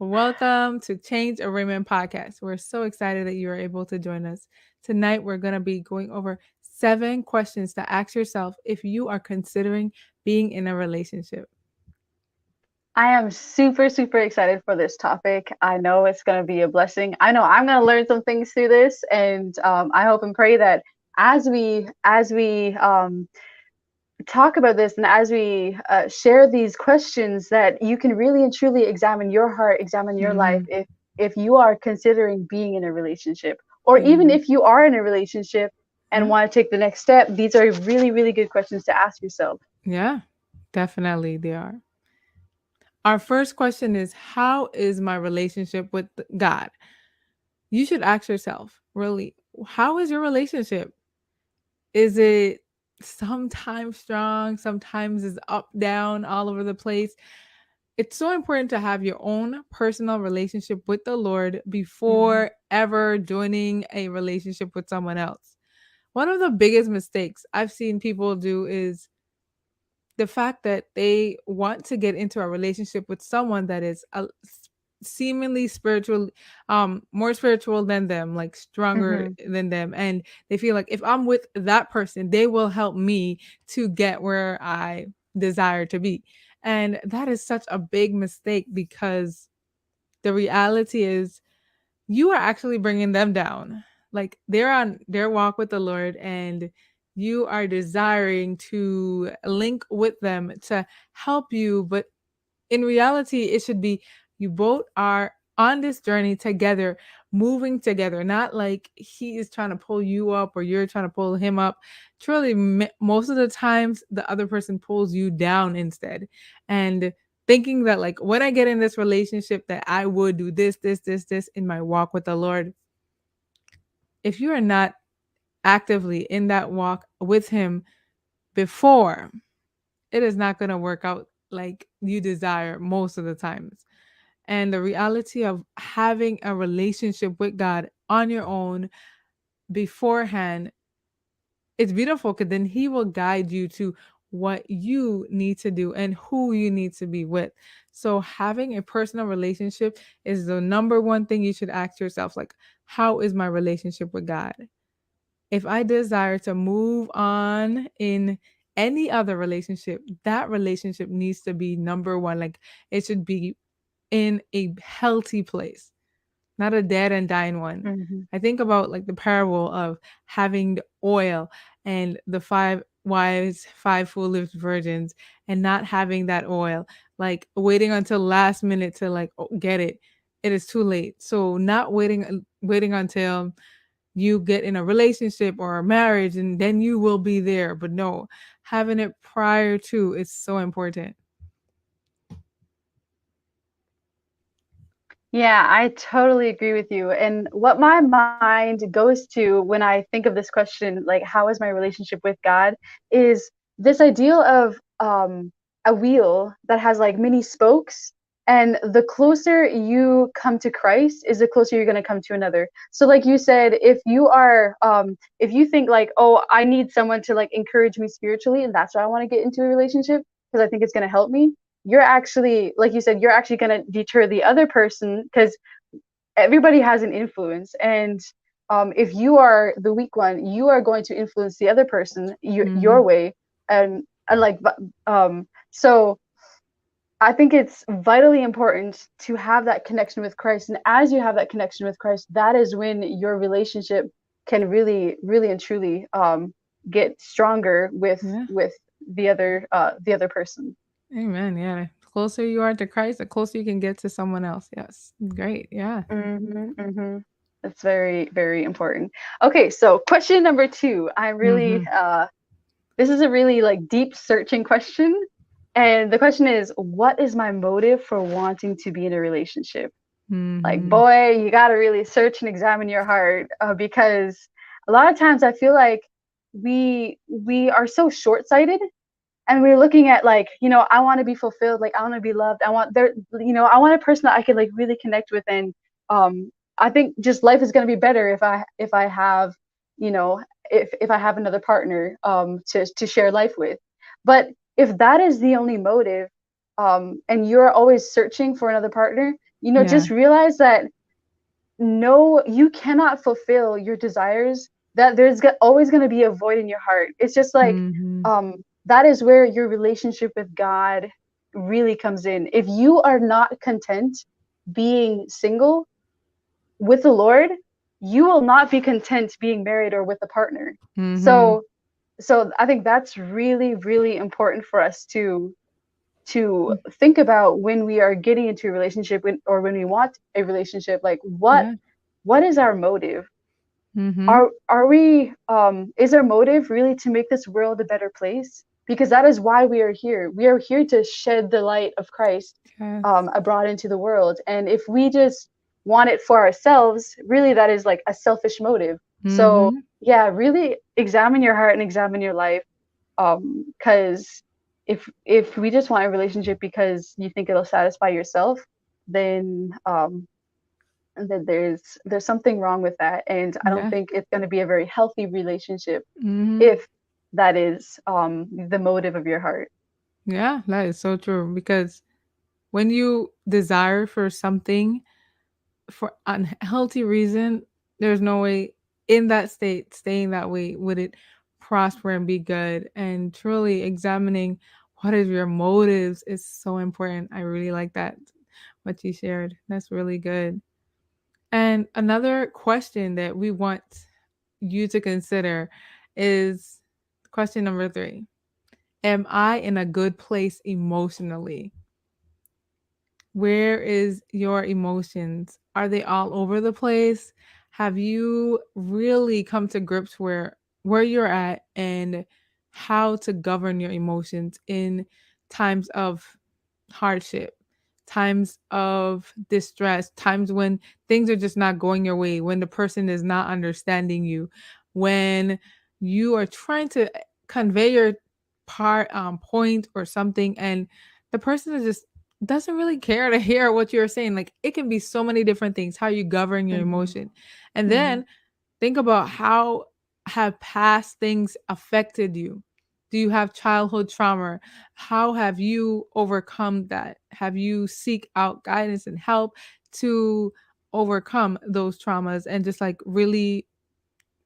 Welcome to Change a Raymond podcast. We're so excited that you are able to join us. Tonight, we're going to be going over 7 questions to ask yourself if you are considering being in a relationship. I am super, super excited for this topic. I know it's going to be a blessing. I know I'm going to learn some things through this, and I hope and pray that as we talk about this and as we share these questions, that you can really and truly examine your heart, examine your life, Mhm. if you are considering being in a relationship, or even Amen. if you are in a relationship and Yeah. want to take the next step. These are really, really good questions to ask yourself. Yeah, definitely they are. Our first question is, how is my relationship with God? You should ask yourself, really, how is your relationship? Is it sometimes strong, sometimes is up, down, all over the place? It's so important to have your own personal relationship with the Lord Mhm. before ever joining a relationship with someone else. One of the biggest mistakes I've seen people do is the fact that they want to get into a relationship with someone that is seemingly spiritual, more spiritual than them, like stronger Mhm. than them, and they feel like if I'm with that person they will help me to get where I desire to be. And that is such a big mistake, because the reality is you are actually bringing them down. Like, they're on their walk with the Lord, and you are desiring to link with them to help you. But in reality, it should be you both are on this journey together, moving together, not like he is trying to pull you up or you're trying to pull him up. Truly, most of the times, the other person pulls you down instead. And thinking that, like, when I get in this relationship, that I would do this in my walk with the Lord. If you are not actively in that walk with him before, it is not going to work out like you desire most of the times. And the reality of having a relationship with God on your own beforehand, it's beautiful, because then he will guide you to what you need to do and who you need to be with. So having a personal relationship is the number one thing you should ask yourself, like, how is my relationship with God? If I desire to move on in any other relationship, that relationship needs to be number one. Like, it should be in a healthy place, not a dead and dying one. Mhm. I think about like the parable of having the oil and the 5 wise, 5 foolish virgins, and not having that oil, like waiting until last minute to like get it. It is too late. So not waiting until you get in a relationship or a marriage and then you will be there. But no, having it prior to is so important. Yeah, I totally agree with you. And what my mind goes to when I think of this question, like, how is my relationship with God, is this idea of a wheel that has like many spokes. And the closer you come to Christ is the closer you're going to come to another. So, like you said, if you think like, oh, I need someone to like encourage me spiritually, and that's why I want to get into a relationship because I think it's going to help me, you're actually, like you said, you're actually going to deter the other person because everybody has an influence. And if you are the weak one, you are going to influence the other person your Mhm. way. And like, so I think it's vitally important to have that connection with Christ. And as you have that connection with Christ, that is when your relationship can really, really and truly get stronger Yeah. with the other person. Amen. Yeah. The closer you are to Christ, the closer you can get to someone else. Yes. Great. Yeah. Mm-hmm, mm-hmm. That's very, very important. Okay, so question number two. Mhm. This is a really like deep searching question. And the question is, what is my motive for wanting to be in a relationship? Like, Mhm. boy, you got to really search and examine your heart because a lot of times I feel like we are so short-sighted and we're looking at like, I want to be fulfilled, like I want to be loved, I want a person that I could like really connect with. And I think just life is going to be better if I have, you know if I have another partner to share life with. But if that is the only motive, and you're always searching for another partner, Yeah. just realize that no, you cannot fulfill your desires, that always going to be a void in your heart. It's just like Mhm. that is where your relationship with God really comes in. If you are not content being single with the Lord, you will not be content being married or with a partner. Mhm. So I think that's really, really important for us to think about when we are getting into a relationship, or when we want a relationship. Like, Yeah. what is our motive? Mhm. Are we is our motive really to make this world a better place? Because that is why we are here. We are here to shed the light of Christ Yes. abroad into the world. And if we just want it for ourselves, really that is like a selfish motive. So Mhm. yeah, really examine your heart and examine your life. Because if we just want a relationship because you think it'll satisfy yourself, then that there's something wrong with that, and I don't Yeah. think it's going to be a very healthy relationship Mhm. if that is the motive of your heart. Yeah, that is so true because when you desire for something for unhealthy reason, there's no way in that state, staying that way, would it prosper and be good. And truly examining what is your motives is so important. I really like that, what you shared. That's really good. And another question that we want you to consider is question number 3. Am I in a good place emotionally? Where is your emotions? Are they all over the place? Have you really come to grips where you're at and how to govern your emotions in times of hardship, times of distress, times when things are just not going your way, when the person is not understanding you, when you are trying to convey your point or something and the person is just doesn't really care to hear what you're saying. Like it can be so many different things, how you govern your Hmm. emotion. And Hmm. then think about how have past things affected you. Do you have childhood trauma? How have you overcome that? Have you seek out guidance and help to overcome those traumas and just like really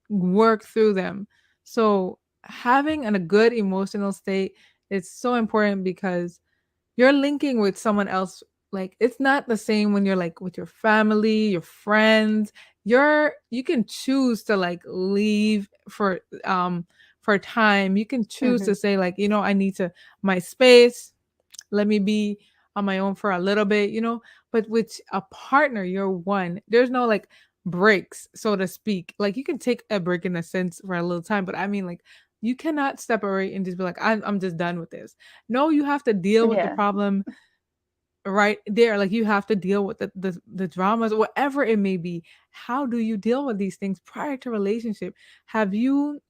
work through them? So having a good emotional state is so important because you're linking with someone else. Like it's not the same when you're like with your family, your friends. You can choose to like leave for time. You can choose Hmm. to say like, I need to my space. Let me be on my own for a little bit. But with a partner, you're one. There's no like breaks, so to speak. Like you can take a break in a sense for a little time, but I mean like you cannot separate and just be like, I'm just done with this. No, you have to deal with the Yeah. problem right there. Like you have to deal with the dramas, whatever it may be. How do you deal with these things prior to relationship? Have you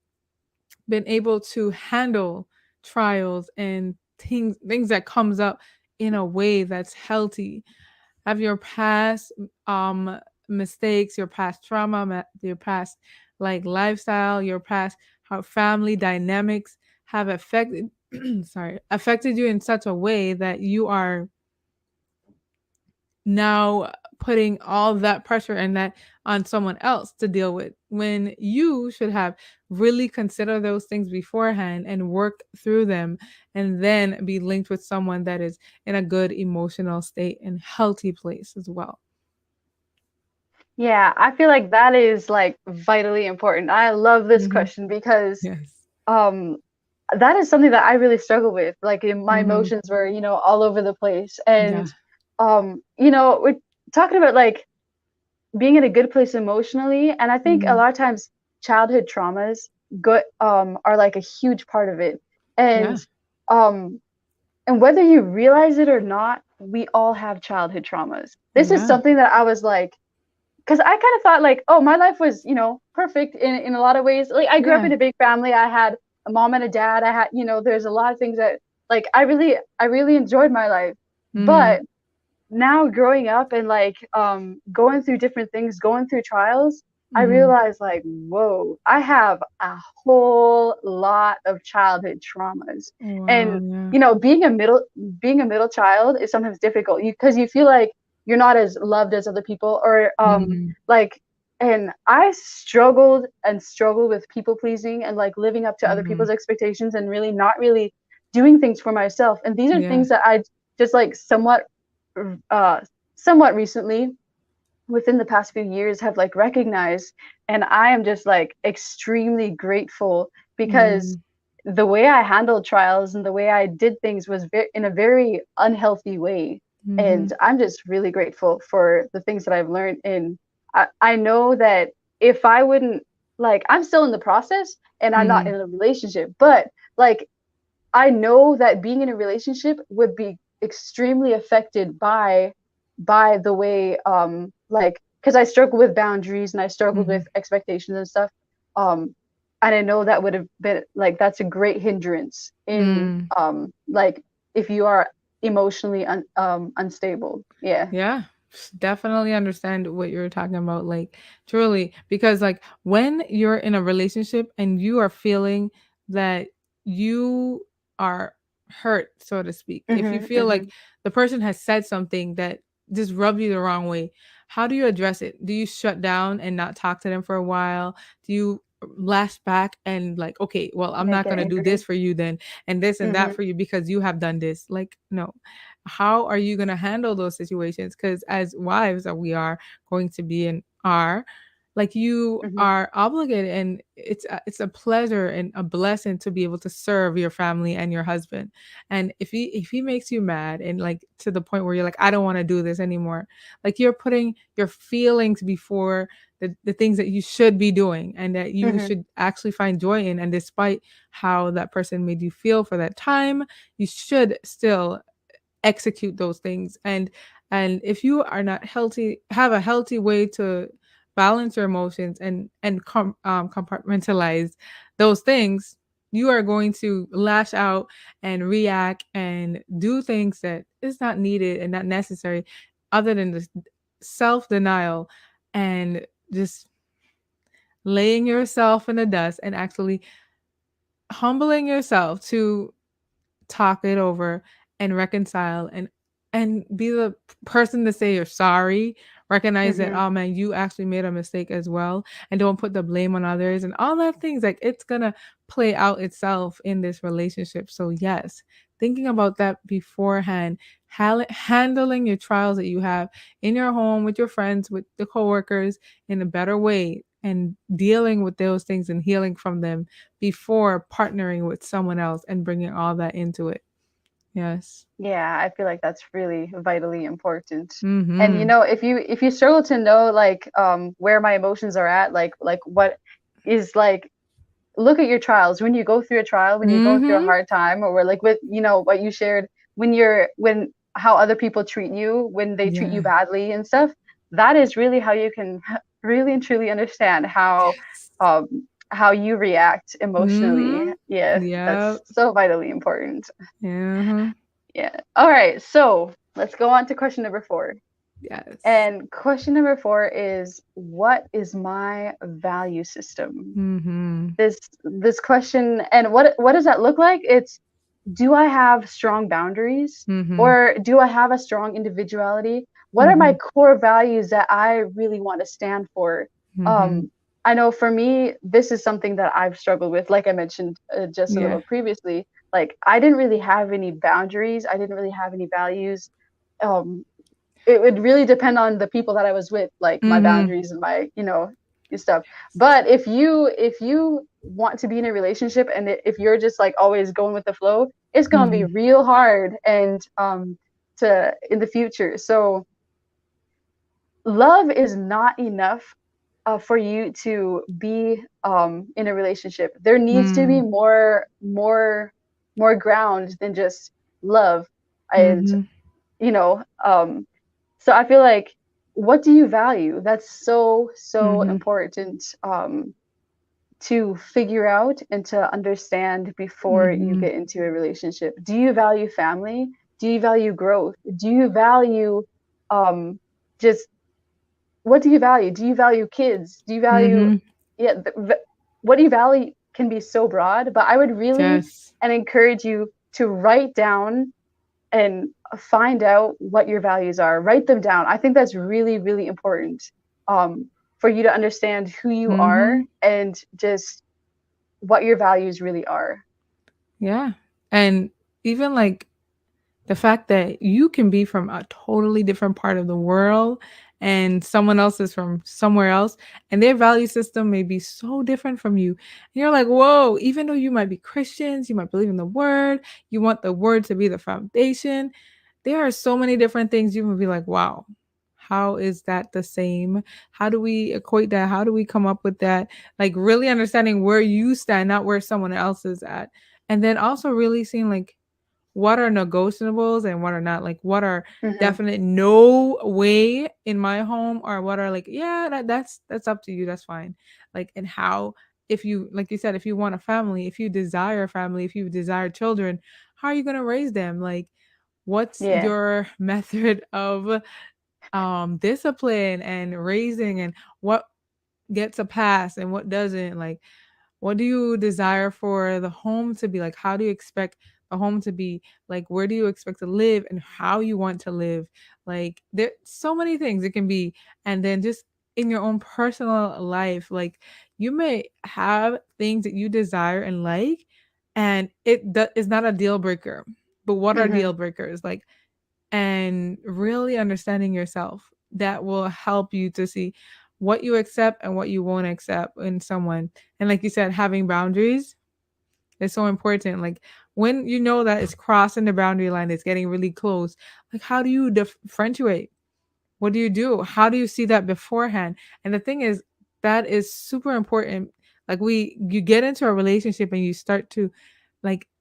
been able to handle trials and things that comes up in a way that's healthy? Have your past mistakes, your past trauma, your past like lifestyle, your past how family dynamics have affected affected you in such a way that you are now putting all that pressure and that on someone else to deal with when you should have really consider those things beforehand and work through them and then be linked with someone that is in a good emotional state and healthy place as well. Yeah, I feel like that is like vitally important. I love this Mhm. question because Yes. um that is something that I really struggle with. Like my Mhm. emotions were, all over the place. Yeah. And we're talking about like being in a good place emotionally, and I think a Mhm. lot of times childhood traumas are like a huge part of it. Yeah. And um and whether you realize it or not, we all have childhood traumas. This is Yeah. something that I was like, because I kind of thought like, oh, my life was, perfect in a lot of ways. Like I grew up Yeah. in a big family. I had a mom and a dad. I had, there's a lot of things that like I really enjoyed my life. Mhm. But now growing up and like going through different things, going through trials, I Mhm. realized like, whoa, I have a whole lot of childhood traumas. Wow, And yeah. being a middle child is sometimes difficult. You Because you feel like you're not as loved as other people, or Mhm. like, and I struggled and struggled with people pleasing and like living up to other Mhm. people's expectations and really not really doing things for myself. And these are Yeah. things that I just like uh somewhat recently, within the past few years, have like recognized. And I am just like extremely grateful, because Mm. the way I handled trials and the way I did things was in a very unhealthy way. And Mhm. I'm just really grateful for the things that I've learned. And I know that if I wouldn't, like, I'm still in the process and I'm not in Mhm. a relationship, but like, I know that being in a relationship would be extremely affected by the way, like, because I struggle with boundaries and I struggled with Mhm. expectations and stuff. Um and I know that would have been like, that's a great hindrance in Mm. like, if you are emotionally unstable. Yeah. Yeah. Definitely understand what you're talking about, like, truly, because, like, when you're in a relationship and you are feeling that you are hurt, so to speak, if you Mhm. feel like Mhm. the person has said something that just rubbed you the wrong way, how do you address it? Do you shut down and not talk to them for a while? Do you lash back and like, okay, well, I'm Yeah, not get gonna do this angry. for you then, and this and that Mhm. for you because you have done this? Like, no. How are you going to handle those situations? Because as wives that we are going to be and are, like, you Mhm. are obligated, and it's a pleasure and a blessing to be able to serve your family and your husband. And if he makes you mad and like to the point where you're like, I don't want to do this anymore, like, you're putting your feelings before the things that you should be doing and that you Mhm. should actually find joy in. And despite how that person made you feel for that time, you should still execute those things. And if you are not healthy, have a healthy way to balance your emotions and compartmentalize those things, you are going to lash out and react and do things that is not needed and not necessary, other than this self-denial and just laying yourself in the dust and actually humbling yourself to talk it over and reconcile and be the person to say you're sorry, recognize that, Mhm. oh man, you actually made a mistake as well, and don't put the blame on others and all that things. Like, it's gonna play out itself in this relationship. So yes, thinking about that beforehand, handling your trials that you have in your home with your friends, with the coworkers, in a better way, and dealing with those things and healing from them before partnering with someone else and bringing all that into it. Yes. Yeah, I feel like that's really vitally important. And Mhm. if you struggle to know like where my emotions are at, like what is like, look at your trials. When you go through a trial, when you go through a Mhm. hard time, or like with what you shared, when how other people treat you, when they treat you Yeah. badly and stuff, that is really how you can really and truly understand Yes. how you react emotionally. Mhm. Yeah, that's Yep. so vitally important. Mhm. Yeah. All right. So let's go on to question number four. Yes. And question number four is, what is my value system? Mhm. This question, and what does that look like? It's, do I have strong boundaries, Mhm. or do I have a strong individuality? What are my Mhm. core values that I really want to stand for? Mhm. Um, I know for me, this is something that I've struggled with, like I mentioned just a Yeah. little previously. Like, I didn't really have any boundaries. I didn't really have any values. Um, it would really depend on the people that I was with, like my Mhm. boundaries and my, stuff. But if you want to be in a relationship, and if you're just like always going with the flow, it's gonna be Mhm. real hard, and to in the future. So love is not enough for you to be in a relationship. There needs to be Mm. more ground than just love. And Mhm. you know um so I feel like, what do you value? That's so Mhm. important to figure out and to understand before you Mhm. get into a relationship. Do you value family? Do you value growth? Do you value um just, what do you value? Do you value kids? Do you value, Mhm. yeah, what do you value can be so broad, but I would really Yes. and encourage you to write down and find out what your values are, write them down. I think that's really, really important, um, for you to understand who you are Mhm. and just what your values really are. Yeah. And even like the fact that you can be from a totally different part of the world and someone else is from somewhere else and their value system may be so different from you. And you're like, whoa, even though you might be Christians, you might believe in the word, you want the word to be the foundation. There are so many different things you would be like, wow, how is that the same? How do we equate that? How do we come up with that? Like really understanding where you stand, not where someone else is at. And then also really seeing like what are negotiables and what are not, like what are Hmm. definite no way in my home or what are like yeah that's up to you, that's fine. Like and how, if you like you said, if you want a family, if you desire a family, if you desire children, how are you going to raise them? Like what's Yeah. your method of discipline and raising, and what gets a pass and what doesn't? Like what do you desire for the home to be like? How do you expect the home to be? Like, where do you expect to live and how you want to live? Like, there's so many things it can be. And then just in your own personal life, like, you may have things that you desire and like, and is not a deal breaker. But what are Hmm. deal breakers? Like, and really understanding yourself that will help you to see what you accept and what you won't accept in someone. And like you said, having boundaries is so important. Like when you know that it's crossing the boundary line, it's getting really close, like how do you differentiate? What do you do? How do you see that beforehand? And the thing is, that is super important. Like you get into a relationship and you start to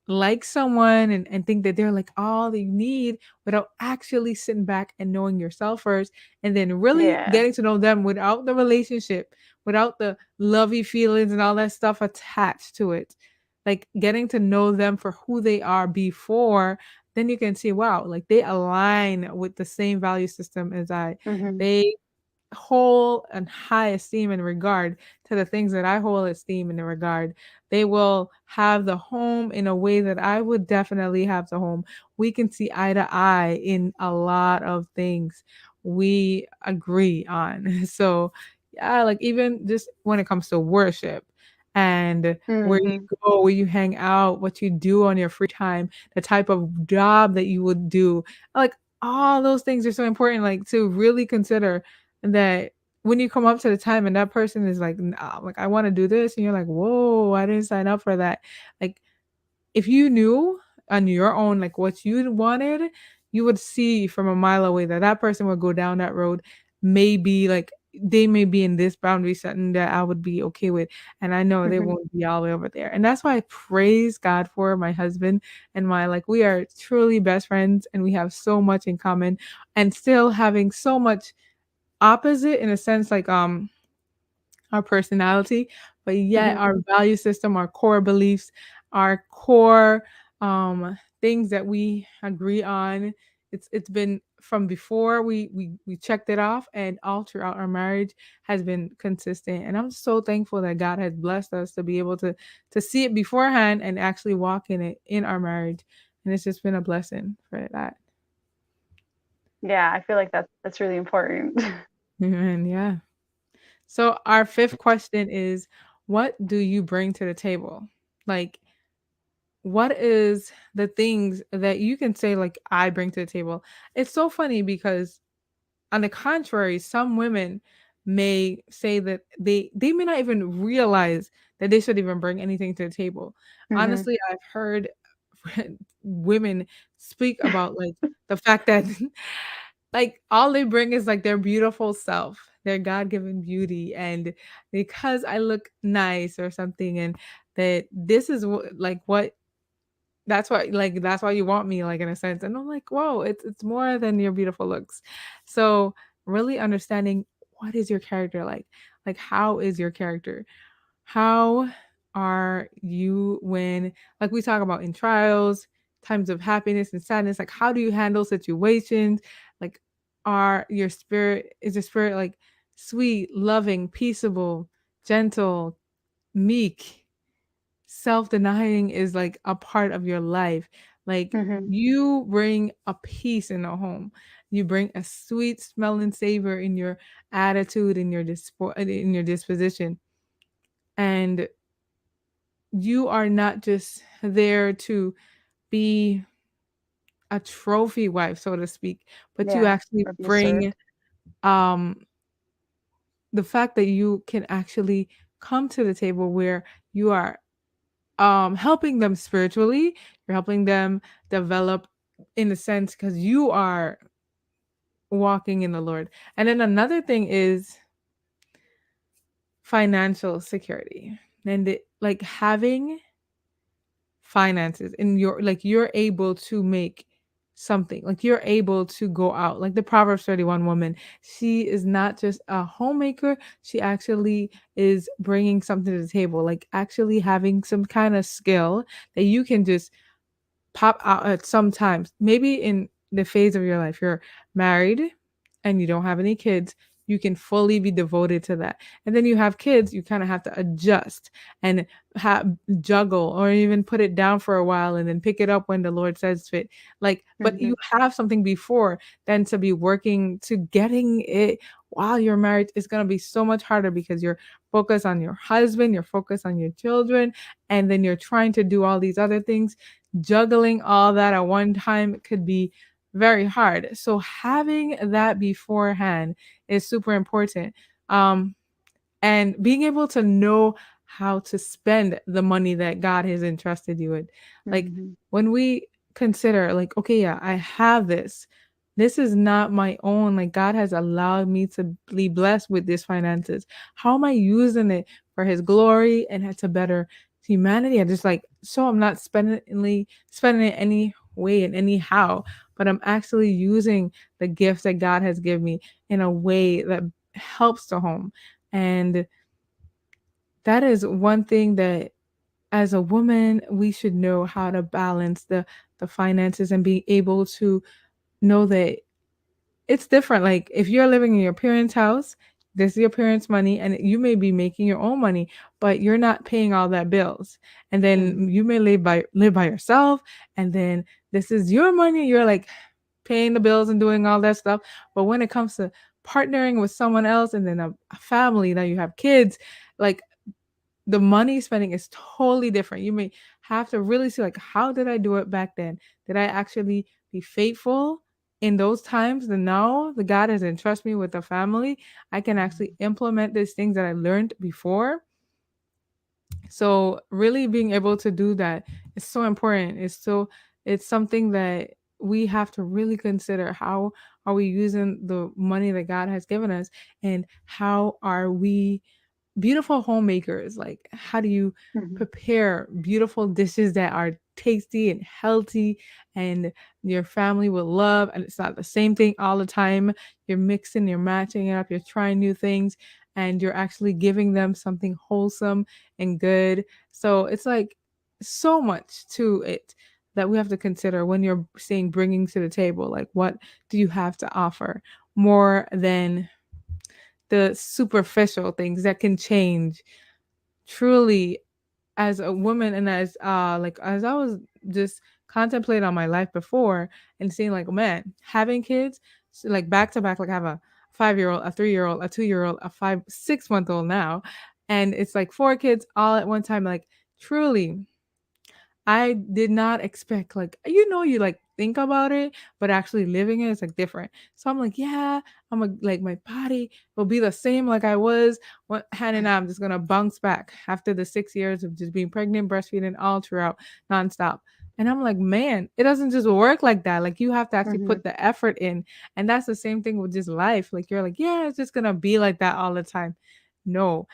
like someone and think that they're like all that you need without actually sitting back and knowing yourself first and then really Yeah. getting to know them without the relationship, without the lovey feelings and all that stuff attached to it. Like getting to know them for who they are before, then you can see, wow, like they align with the same value system as I. Hmm. They hold and high esteem and regard to the things that I hold esteem and regard. They will have the home in a way that I would definitely have the home. We can see eye to eye in a lot of things we agree on. So, yeah, like even just when it comes to worship and where you Hmm. go, where you hang out, what you do on your free time, the type of job that you would do, like all those things are so important, like to really consider that when you come up to the time and that person is like, nah, like I want to do this, and you're like, whoa, I didn't sign up for that. Like if you knew on your own like what you wanted, you would see from a mile away that that person would go down that road. Maybe like they may be in this boundary setting that I would be okay with, and I know they Hmm. won't be all the way over there. And that's why I praise God for my husband and my like we are truly best friends and we have so much in common, and still having so much opposite in a sense, like our personality, but yet Hmm. our value system, our core beliefs, our core things that we agree on. It's been from before we checked it off, and all throughout our marriage has been consistent. And I'm so thankful that God has blessed us to be able to see it beforehand and actually walk in it in our marriage. And it's just been a blessing for that. Yeah, I feel like that's really important. And yeah. So our fifth question is, what do you bring to the table? Like, what is the things that you can say like I bring to the table? It's so funny because on the contrary, some women may say that they may not even realize that they should even bring anything to the table. Hmm. Honestly, I've heard women speak about like the fact that like all they bring is like their beautiful self, their God-given beauty, and because I look nice or something, and that this is like what that's why you want me, like in a sense. And I'm like, whoa, it's more than your beautiful looks. So really understanding what is your character like? Like how is your character? How are you when, like we talk about in trials, times of happiness and sadness, like how do you handle situations? Like is your spirit like sweet, loving, peaceable, gentle, meek? Self-denying is like a part of your life. Like Mhm. you bring a peace in a home. You bring a sweet smell and savor in your attitude, in your disposition. And you are not just there to be a trophy wife, so to speak, but you Yeah, actually or be bring served. um the fact that you can actually come to the table where you are helping them spiritually, you're helping them develop in a sense because you are walking in the Lord. And then another thing is financial security. And like having finances and you're able to make something, like you're able to go out, like the Proverbs 31 woman, she is not just a homemaker, she actually is bringing something to the table, like actually having some kind of skill that you can just pop out at sometimes. Maybe in the phase of your life, you're married and you don't have any kids, you can fully be devoted to that. And then you have kids, you kind of have to adjust and juggle or even put it down for a while and then pick it up when the Lord says fit. Like, but you Mhm. have something before then to be working to getting it while you're married is going to be so much harder because you're focused on your husband, you're focused on your children, and then you're trying to do all these other things. Juggling all that at one time could be very hard. So having that beforehand is super important. Um, and being able to know how to spend the money that God has entrusted you with. Like Mhm. when we consider, like, okay, yeah, I have this. This is not my own. Like God has allowed me to be blessed with these finances. How am I using it for His glory and to better humanity? And just like so, I'm not spending it any way and anyhow, but I'm actually using the gifts that God has given me in a way that helps the home. And that is one thing that as a woman we should know how to balance the finances and be able to know that it's different. Like if you're living in your parents' house, this is your parents' money and you may be making your own money, but you're not paying all that bills. And then Mhm. you may live by yourself and then this is your money, you're like paying the bills and doing all that stuff. But when it comes to partnering with someone else and then a family that you have kids, like the money spending is totally different. You may have to really see like how did I do it back then? Did I actually be faithful in those times? Then now the God has entrusted me with a family. I can actually implement these things that I learned before. So really being able to do that is so important. It's something that we have to really consider. How are we using the money that God has given us and how are we beautiful homemakers? Like how do you Mhm. prepare beautiful dishes that are tasty and healthy and your family will love, and it's not the same thing all the time. You're mixing, you're matching it up, you're trying new things, and you're actually giving them something wholesome and good. So it's like so much to it that we have to consider when you're saying bringing to the table. Like what do you have to offer more than the superficial things that can change? Truly, as a woman and as like as I was just contemplating on my life before and seeing like, man, having kids like back to back, like I have a 5 year old, a 3 year old, a 2 year old, a 5 6 month old now, and it's like four kids all at one time. Like truly, I did not expect, like, you like think about it, but actually living it is like different. So I'm like, yeah, like my body will be the same like I was when Hannah and I'm just gonna bounce back after the 6 years of just being pregnant, breastfeeding all throughout nonstop. And I'm like, man, it doesn't just work like that. Like you have to actually Mhm. put the effort in. And that's the same thing with just life. Like you're like, yeah, it's just gonna be like that all the time. No,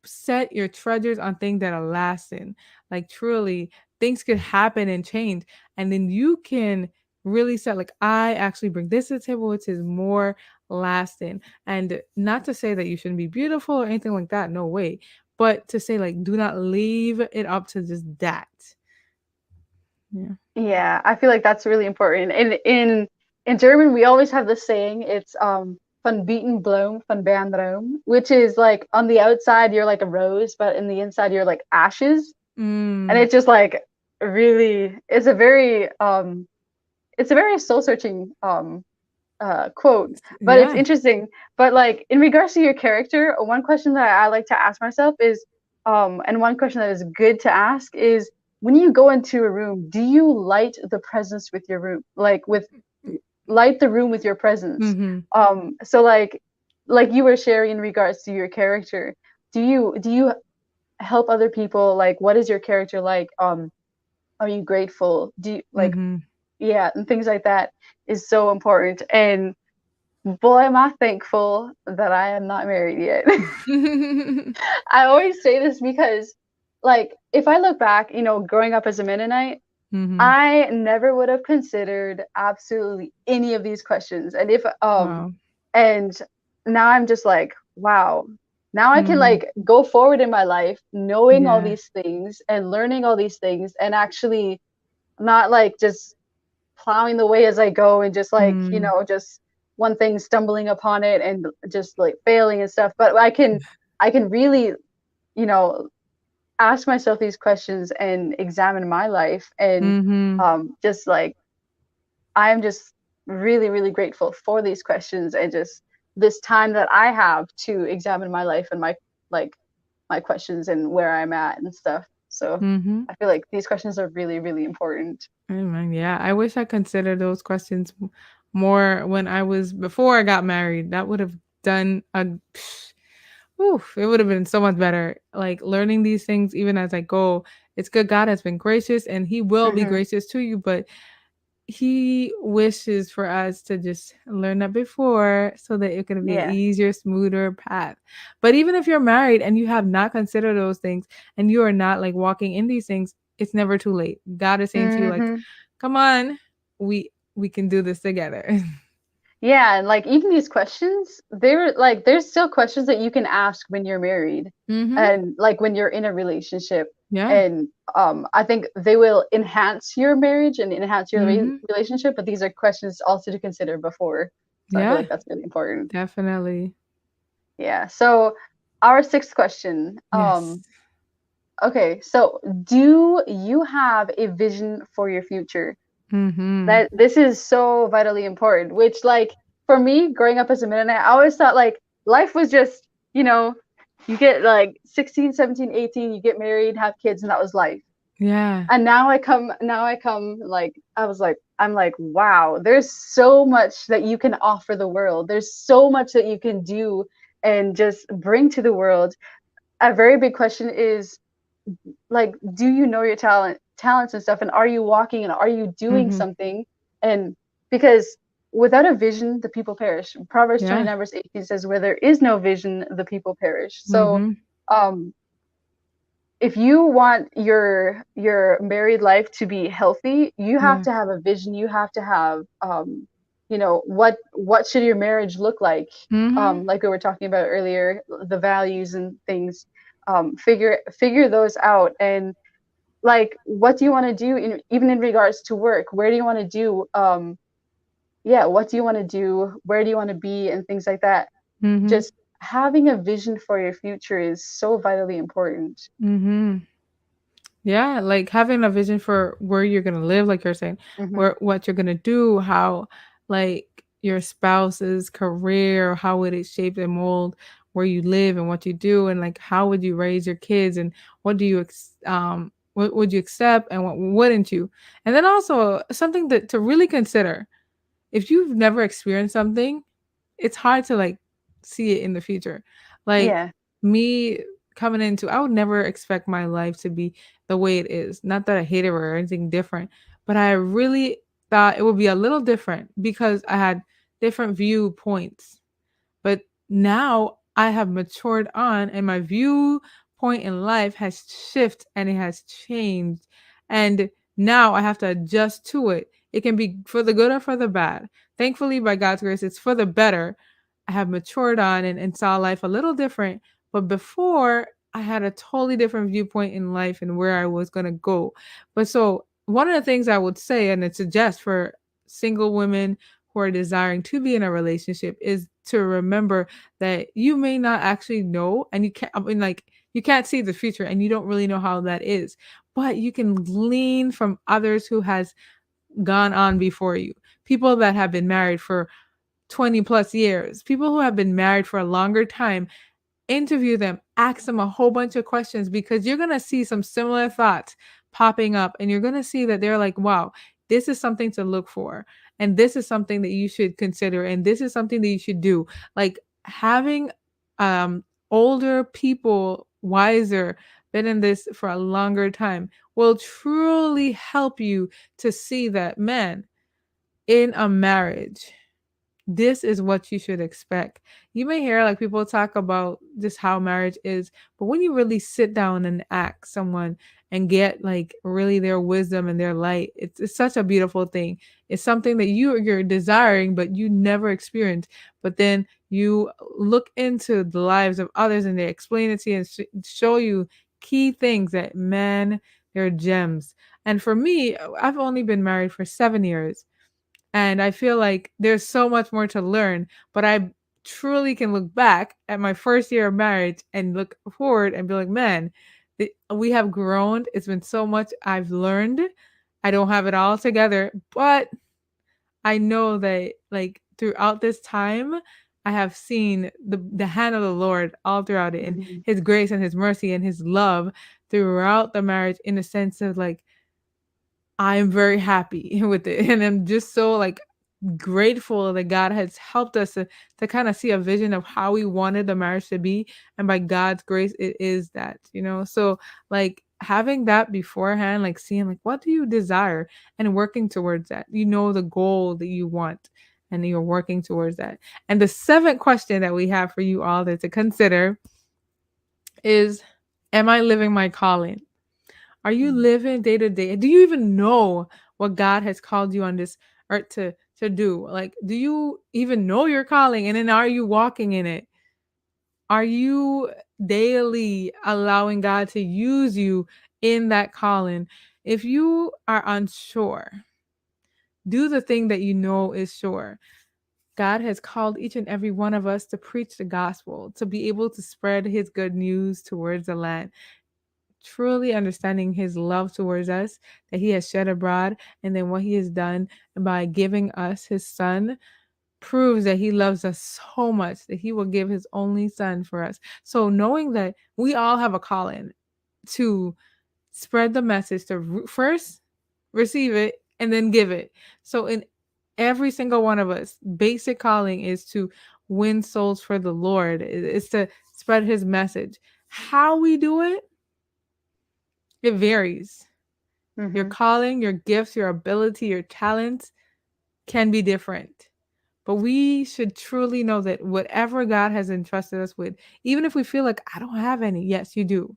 set your treasures on things that are lasting. Like truly, things could happen and change, and then you can really set like I actually bring this to the table, which is more lasting. And not to say that you shouldn't be beautiful or anything like that. No way. But to say like, do not leave it up to just that. Yeah. Yeah, I feel like that's really important. In German, we always have this saying. It's "Von bieten Blumen, von Bern Rome," which is like on the outside you're like a rose, but in the inside you're like ashes. And Mm. it's just like really, it's a very soul searching quote, but it's Yeah. interesting. But like in regards to your character, one question that I like to ask myself is, and one question that is good to ask is, when you go into a room, do you light the presence with your room, like with light the room with your presence? Mm-hmm. So like you were sharing in regards to your character, do you help other people? Like, what is your character like? Are you grateful? Do you like, Mm-hmm. yeah, and things like that is so important. And boy, am I thankful that I am not married yet. I always say this because, like, if I look back, growing up as a Mennonite, Mm-hmm. I never would have considered absolutely any of these questions. Wow. And now I'm just like, wow. Now I can Mm-hmm. like go forward in my life knowing all Yeah. these things and learning all these things and actually not like just plowing the way as I go and just like, Mm. just one thing stumbling upon it and just like failing and stuff. But I can really, you know, ask myself these questions and examine my life and Mm-hmm. just like I'm just really, really grateful for these questions and just this time that I have to examine my life and like my questions and where I'm at and stuff. So Mm-hmm. I feel like these questions are really, really important. Amen. Yeah, I wish I considered those questions more when I was before I got married. That would have done a oof, it would have been so much better. Like learning these things even as I go. It's good God has been gracious and he will be Hmm. gracious to you, but he wishes for us to just learn that before so that it can be an Yeah. easier, smoother path. But even if you're married and you have not considered those things and you are not like walking in these things, it's never too late. God is saying to you, like, Hmm. come on, we can do this together. Yeah, and like even these questions, they're like there's still questions that you can ask when you're married Mm-hmm. and like when you're in a relationship. Yeah. And I think they will enhance your marriage and enhance your Mm-hmm. relationship, but these are questions also to consider before. So I feel Yeah, like that's really important. definitely. Yeah. So our sixth question. Yes. Okay, so do you have a vision for your future? Mm-hmm. That this is so vitally important, which like for me growing up as a Mennonite, I always thought like life was just, you get like 16, 17, 18, you get married, have kids, and that was life. Yeah. And now I come like I'm like, wow, there's so much that you can offer the world. There's so much that you can do and just bring to the world. A very big question is like, do you know your talents and stuff, and are you walking and are you doing Mm-hmm. something? And because without a vision the people perish. Proverbs Yeah. 29 verse 18 says, where there is no vision the people perish. So Mm-hmm. um if you want your married life to be healthy, you have Yeah. to have a vision. You have to have what should your marriage look Mm-hmm. like we were talking about earlier, the values and things. Figure those out. And like, what do you want to do even in regards to work? Where do you want to do yeah, what do you want to do? Where do you want to be and things like that? Mm-hmm. Just having a vision for your future is so vitally important. Mm-hmm. Yeah, like having a vision for where you're gonna live, like you're saying, Hmm. where what you're gonna do, how like your spouse's career, how would it shape and mold where you live and what you do, and like how would you raise your kids, and what do you what would you accept and what wouldn't you? And then also something that to really consider if you've never experienced something, it's hard to like see it in the future. Like Yeah. me coming into, I would never expect my life to be the way it is. Not that I hate it or anything different, but I really thought it would be a little different because I had different viewpoints. But now I have matured on and my viewpoint in life has shifted and it has changed. And now I have to adjust to it. It can be for the good or for the bad. Thankfully, by God's grace, it's for the better. I have matured on and saw life a little different. But before, I had a totally different viewpoint in life and where I was going to go. But so, one of the things I would say and it suggest for single women, who are desiring to be in a relationship is to remember that you may not actually know, and you can't, I mean, like, you can't see the future and you don't really know how that is, but you can glean from others who has gone on before you, people that have been married for 20 plus years, people who have been married for a longer time. Interview them, ask them a whole bunch of questions, because you're going to see some similar thoughts popping up, and you're going to see that they're like, wow, this is something to look for, and this is something that you should consider, and this is something that you should do. Like, having um older people, wiser, been in this for a longer time, will truly help you to see that, man, in a marriage, this is what you should expect. You may hear like people talk about just how marriage is, but when you really sit down and ask someone and get like really their wisdom and their light, it's such a beautiful thing. It's something that you're desiring, but you never experienced. But then you look into the lives of others and they explain it to you and show you key things that, man, they're gems. And for me, I've only been married for 7 years. And I feel like there's so much more to learn, but I truly can look back at my first year of marriage and look forward and be like, man, we have grown. It's been so much I've learned. I don't have it all together, but I know that like throughout this time, I have seen the hand of the Lord all throughout it, and Mhm. his grace and his mercy and his love throughout the marriage, in a sense of like, I'm very happy with it. And I'm just so like grateful that God has helped us to kind of see a vision of how we wanted the marriage to be. And by God's grace, it is that, you know? So like having that beforehand, like seeing like, what do you desire, and working towards that, you know, the goal that you want, and you're working towards that. And the seventh question that we have for you all there to consider is, am I living my calling? Are you Mhm. living day to day? Do you even know what God has called you on this earth to do? Like, do you even know your calling? And then are you walking in it? Are you daily allowing God to use you in that calling? If you are unsure, do the thing that you know is sure. God has called each and every one of us to preach the gospel, to be able to spread his good news towards the land, truly understanding his love towards us that he has shed abroad, and then what he has done by giving us his son proves that he loves us so much that he will give his only son for us. So knowing that we all have a calling to spread the message, to first receive it and then give it. So in every single one of us, basic calling is to win souls for the Lord. It's to spread his message. How we do it, it varies. Your Mhm. calling, your gifts, your ability, your talents can be different. But we should truly know that whatever God has entrusted us with, even if we feel like I don't have any, yes, you do.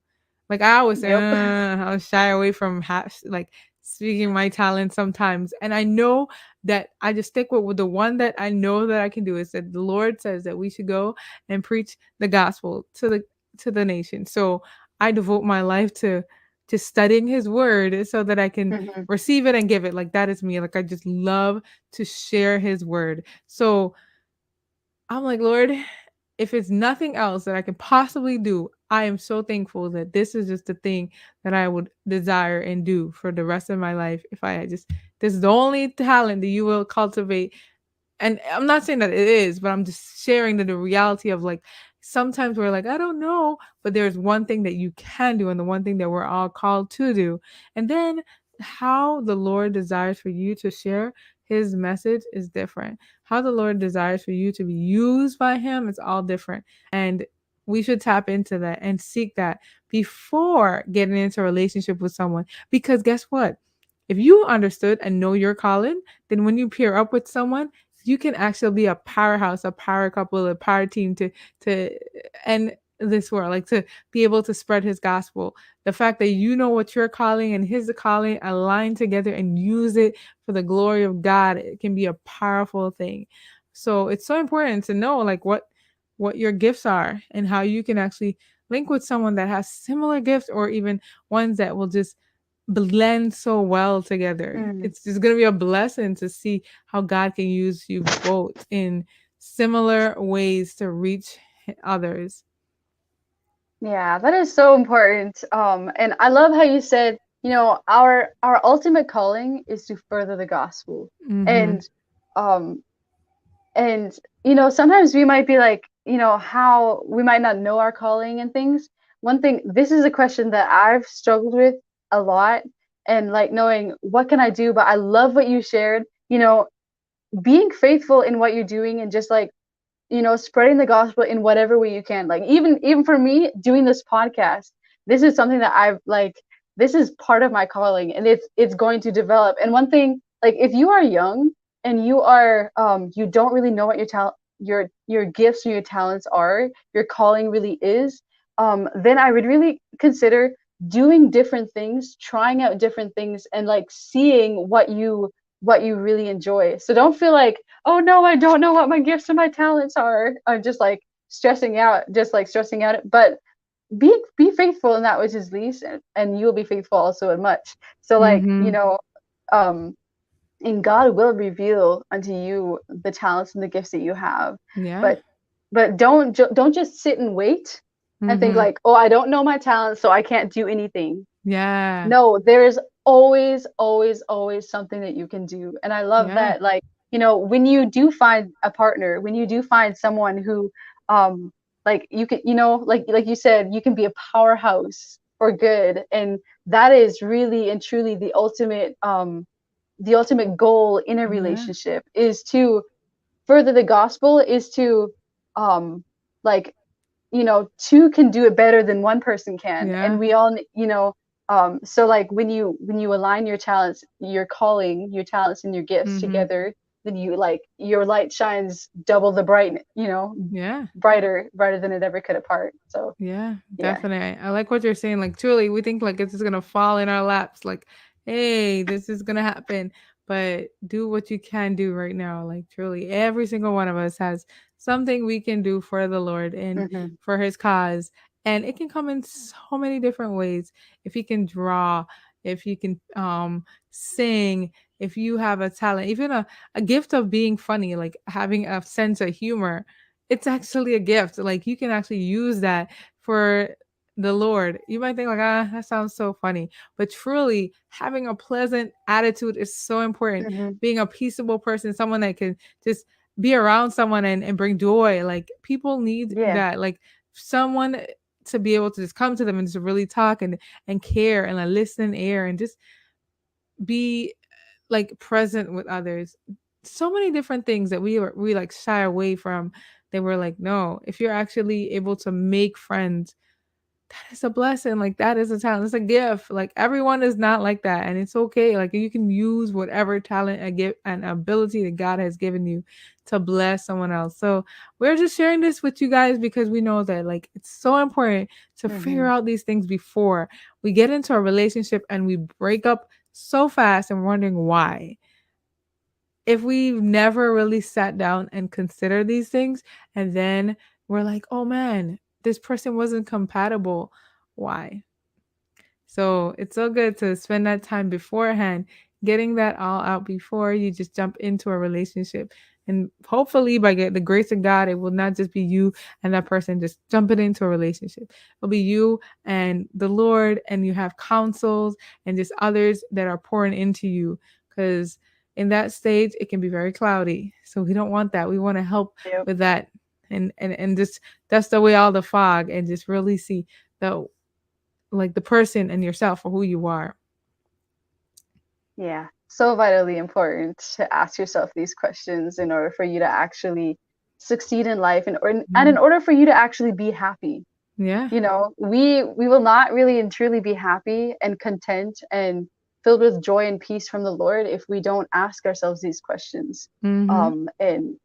Like I always say, Yep. I'll shy away from like speaking my talent sometimes. And I know that I just stick with the one that I know that I can do, is that the Lord says that we should go and preach the gospel to the nation. So I devote my life to studying his word so that I can Mhm. receive it and give it. Like that is me. Like I just love to share his word. So I'm like, Lord, if it's nothing else that I can possibly do, I am so thankful that this is just the thing that I would desire and do for the rest of my life. If I just, this is the only talent that you will cultivate. And I'm not saying that it is, but I'm just sharing the reality of like, sometimes we're like, I don't know, but there's one thing that you can do, and the one thing that we're all called to do. And then how the Lord desires for you to share his message is different. How the Lord desires for you to be used by him is all different. And we should tap into that and seek that before getting into a relationship with someone. Because guess what? If you understood and know your calling, then when you pair up with someone, you can actually be a powerhouse, a power couple, a power team to end this world, like to be able to spread his gospel. The fact that you know what your calling and his calling align together and use it for the glory of God, it can be a powerful thing. So it's so important to know like what your gifts are and how you can actually link with someone that has similar gifts, or even ones that will just blend so well together. Mm. It's just going to be a blessing to see how God can use you both in similar ways to reach others. Yeah, that is so important. And I love how you said, our ultimate calling is to further the gospel. Mm-hmm. And um and sometimes we might be like, how we might not know our calling and things. One thing, this is a question that I've struggled with a lot, and like knowing what can I do, but I love what you shared, being faithful in what you're doing and just like spreading the gospel in whatever way you can. Like even for me doing this podcast, this is something that I've like this is part of my calling, and it's going to develop. And one thing, like if you are young and you don't really know what your gifts or your talents are, your calling really is, then I would really consider doing different things, trying out different things, and like seeing what you really enjoy. So don't feel like, oh no, I don't know what my gifts and my talents are. I'm just like stressing out. But be faithful in that which is least, and you will be faithful also in much. So like, Mm-hmm. um, and God will reveal unto you the talents and the gifts that you have. Yeah. But don't just sit and wait and think Mm-hmm. like, oh, I don't know my talents, so I can't do anything. Yeah. No, there's always, always, always something that you can do. And I love Yeah. that, like, when you do find a partner, when you do find someone who, like you can, like you said, you can be a powerhouse for good. And that is really and truly the ultimate goal in a Yeah. relationship is to further the gospel, is to, like, two can do it better than one person can, and Yeah. we all, so like when you align your talents, your calling, your talents and your gifts Mm-hmm. together, then your light shines double the bright, Yeah. brighter than it ever could apart. So Yeah, yeah. definitely. I like what you're saying. Like, truly, we think like it's just gonna fall in our laps. Like, hey, this is gonna happen. But do what you can do right now. Like, truly, every single one of us has something we can do for the Lord and Hmm. for His cause. And it can come in so many different ways. If you can draw, if you can sing, if you have a talent, even a gift of being funny, like having a sense of humor, it's actually a gift. Like, you can actually use that for the Lord. You might think like, that sounds so funny, but truly having a pleasant attitude is so important. Hmm. Being a peaceable person, someone that can just be around someone and bring joy. Like, people need Yeah. that. Like, someone to be able to just come to them and just really talk and care and like listen air and just be like present with others. So many different things that we like shy away from. They were like, no, if you're actually able to make friends, that is a blessing. Like, that is a talent. It's a gift. Like, everyone is not like that. And it's okay. Like, you can use whatever talent and gift and ability that God has given you to bless someone else. So we're just sharing this with you guys because we know that like it's so important to figure Hmm. out these things before we get into a relationship and we break up so fast and wondering why. If we've never really sat down and considered these things, and then we're like, oh man, this person wasn't compatible. Why? So it's so good to spend that time beforehand, getting that all out before you just jump into a relationship. And hopefully, by the grace of God, it will not just be you and that person just jumping into a relationship. It'll be you and the Lord, and you have counsels and just others that are pouring into you. Because in that stage, it can be very cloudy. So we don't want that. We want to help Yep. with that and just dust away all the fog and just really see the like the person and yourself for who you are. Yeah, so vitally important to ask yourself these questions in order for you to actually succeed in life, and in Mhm. order for you to actually be happy. Yeah. We will not really and truly be happy and content and filled with joy and peace from the Lord if we don't ask ourselves these questions. Mhm. And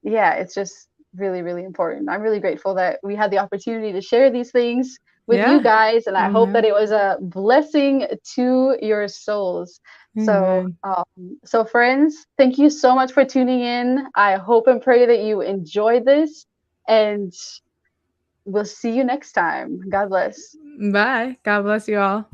yeah, it's just really, really important. I'm really grateful that we had the opportunity to share these things with you Yeah. guys, and I hope that Amen. it was a blessing to your souls. So, Amen. friends, thank you so much for tuning in. I hope and pray that you enjoyed this, and we'll see you next time. God bless. Bye. God bless you all.